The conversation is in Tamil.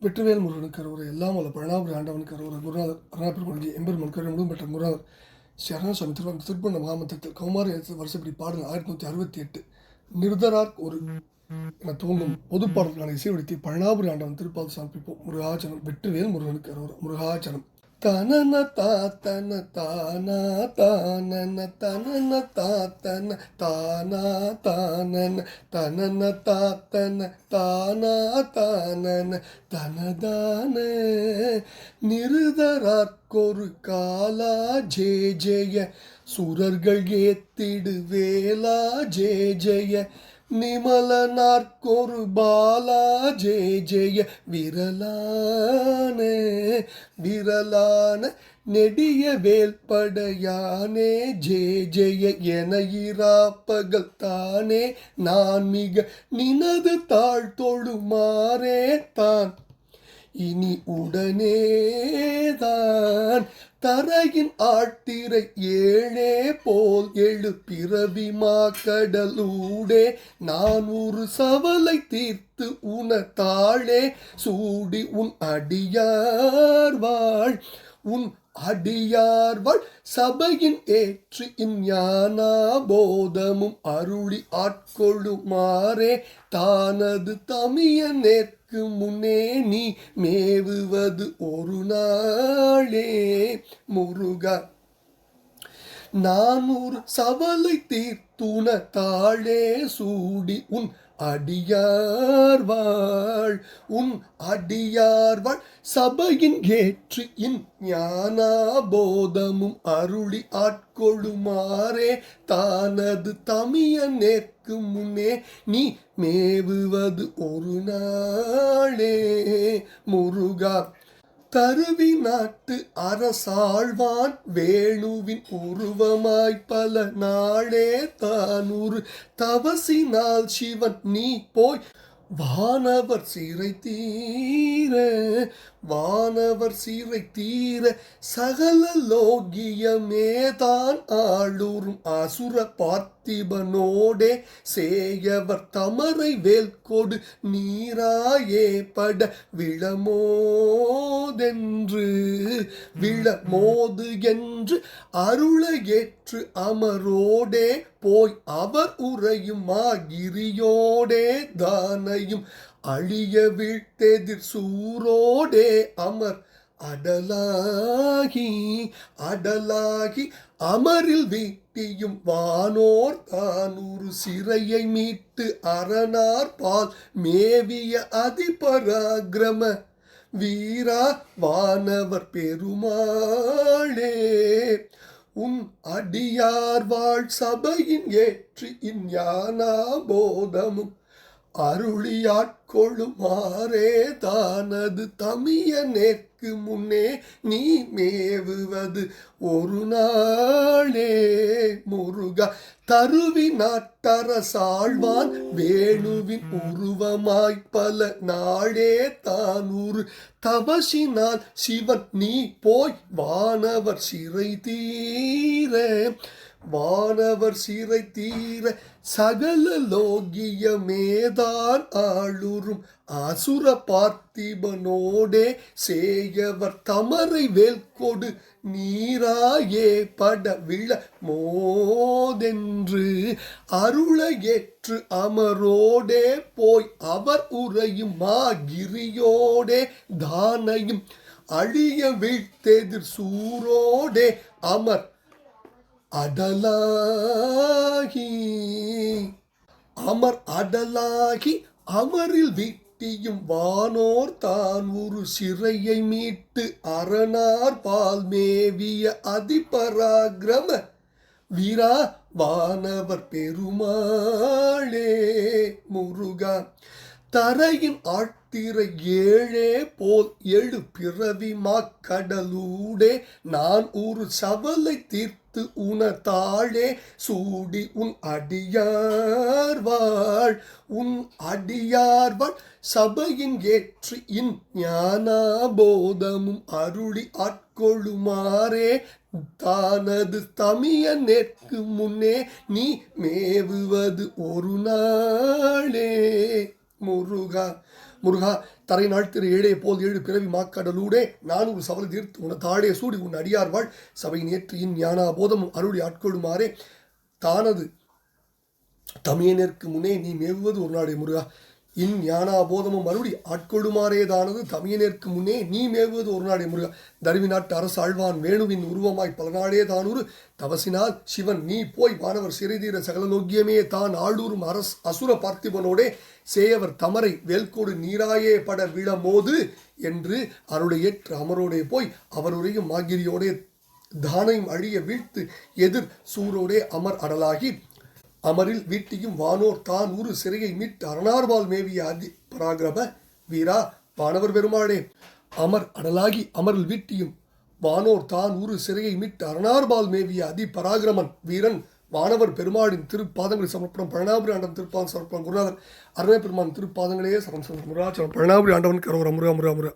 வெற்றிவேல் முருகனுக்கு அரோகரா. எல்லாம் வல்ல பழனாபுரி ஆண்டவனுக்கு அரோகரா. குருநாதர் அருணாபெருமாள் எம்பெருமான் கருமுழுதும் பெற்ற குருநாதர் சரணசாமி திருப்பண்ண மகாமந்திரத்தில் கௌமாரி வருஷப்படி பாடல் 1168 நிருதரார் ஒரு என தோன்றும் பொது பாடல்களை இசைவடுத்தி பழனாபுரி ஆண்டவன் திருப்பால் சமர்ப்பிப்போம். முருகாச்சரம். வெற்றிவேல் முருகனுக்கு அரோகரா. முருகாச்சரம். தனன தாத்தன தானா தானன தனன தாத்தன தானா தானன தனன தாத்தன தானா தானன தனதான நிருதரார்க்கொரு காலா ஜே ஜெய சுரர்கள் ஏத்திடு வேலா ஜே ஜெய நிமலனார்க்கொரு பாலா ஜே ஜெய விரலான விரலான நெடிய வேல்படையானே ஜே ஜெய என இராப்பகல் தானே நான் மிக நினது தாழ் தொழுமாறே தான் இனி உடனேதான் தரையின் ஆட்டிரை ஏழே போல் எழு பிறவிமா கடலூடே நான் ஒரு சவலை தீர்த்து உன தாழே சூடி உன் அடியார்வாள் உன் அடியார்வாள் சபையின் ஏற்று இஞ்ஞானா போதமும் அருளி ஆட்கொள்ளுமாறே தானது தமிய நேர்க்கு முன்னே நீ மேவுவது ஒரு நாளே முருகா. நான் ஒரு சவலை தீர்த்துன தாழே சூடி உன் அடியார்வாள் உன் அடியார்வாள் சபையின் ஏற்று இன் ஞானா போதமும் அருளி ஆட்கொள்ளுமாறே தானது தமிய நேர்க்கு முன்னே நீ மேவுவது ஒரு நாளே முருகா. தருவி நாட்டு அரசாழ்வான் வேணுவின் உருவமாய் பல நாளே தானூறு தவசினால் சிவன் நீ போய் வானவர் சிறை தீர வானவர் சிறை தீர சகல லோகியமேதான் ஆளுறும் அசுர பார்த்திபனோடே சேயவர் தமரை வேல் கொடு நீராயே பட விழமோதென்று விழமோது என்று அருள ஏற்று அமரோடே போய் அவர் உரையும் மாகிரியோடே தானையும் அழிய வீழ்த்தெதிர் சூரோடே அமர் அடலாகி அடலாகி அமரில் வீட்டியும் வானோர் தானூறு சிறையை மீட்டு அரணார் பால் மேவிய அதிபராக்கிரம வீரா வானவர் பெருமாளே உன் அடியார் வாழ் சபையின் ஏற்று இஞ்ஞானா போதமும் அருளியாட்கொள்ளுமாறே தானது தமிய நேர்க்கு முன்னே நீ மேவுவது ஒரு நாளே முருகா. தருவி நாட்டரசாழ்வான் வேணுவின் உருவமாய் பல நாளே தானூறு தவசினால் சிவன் நீ போய் வானவர் சிறை தீர வானவர் சிறை தீர சகல லோகியமேதான் ஆளுறும் அசுர பார்த்திபனோடே சேயவர் தமரை வேல் கொடு நீராயே பட விழ மோதென்று அருள ஏற்று அமரோடே போய் அவர் உரையும் மாகிரியோடே தானையும் அழிய வீழ்த்தெதிர் சூரோடே அமர் அடலாகி அமர் அடலாகி அமரில் வீட்டியும் வானோர் தான் ஒரு சிறையை மீட்டு அரணார் பால் மேவிய அதிபராக்கிரம வீரா வானவர் பெருமாளே முருகா. தரையின் ஆட்டிரை ஏழே போல் எழு பிறவி மாக்கடலூடே நான் ஒரு சவலை தீர்த்து உன தாழே சூடி உன் அடியார்வாள் உன் அடியார்வாள் சபையின் ஏற்று இன் ஞானா போதமும் அருளி ஆட்கொள்ளுமாறே தானது தமிய நேர்க்கு முன்னே நீ மேவுவது ஒரு நாளே முருகா. முருகா தரை நாழ்த்திரு ஏழே போல் 7 பிறவி மாக்கடலூடே 400 சவல் தீர்த்து உன தாழே சூடி உன் அடியார்வாள் சபை நேற்றியின் ஞானாபோதமும் அருளி ஆட்கொள்ளுமாறே தானது தமியனருக்கு முன்னே நீ மேவுவது ஒரு நாடே முருகா. ஞானாபோதமும் மறுபடி ஆட்கொள்ளுமாறேதானது தமியனேற்கு முன்னே நீ மேவுவது ஒரு நாடே முருகா. தருவி நாட்டு அரசு ஆழ்வான் வேணுவின் உருவமாய் பல நாடே தானூறு தவசினால் சிவன் நீ போய் வானவர் சிறைதீர சகல நோக்கியமே தான் ஆளூரும் அசுர பார்த்திபனோடே சேயவர் தமரை வேல்கோடு நீராயே பட விழமோது என்று அருளை ஏற்று அமரோடே போய் அவருரையும் மாகிரியோடே தானையும் அழிய வீழ்த்து எதிர் சூரோடே அமர் அடலாகி அமரில் வீட்டியும் வானோர் தான் ஊரு சிறையை மீட்டு அரணார்பால் மேவிய அதி பராகிரம வீரா வானவர் பெருமாளே. அமர் அடலாகி அமரில் வீட்டியும் வானோர் தான் ஊரு சிறையை மீட்டு அரணார்பால் மேவிய அதி பராகிரமன் வீரன் வானவர் பெருமாளின் திருப்பாதங்களை சமர்ப்பணம். பழனாபுரி ஆண்டவன் திருப்பாதம் சமர்ப்பணம். குருநாதர் அருமை பெருமான் திருப்பாதங்களே சரணம். முருகாச்சலம். பழனாபுரி ஆண்டவன் கரோர முருகா முருகா முருகா.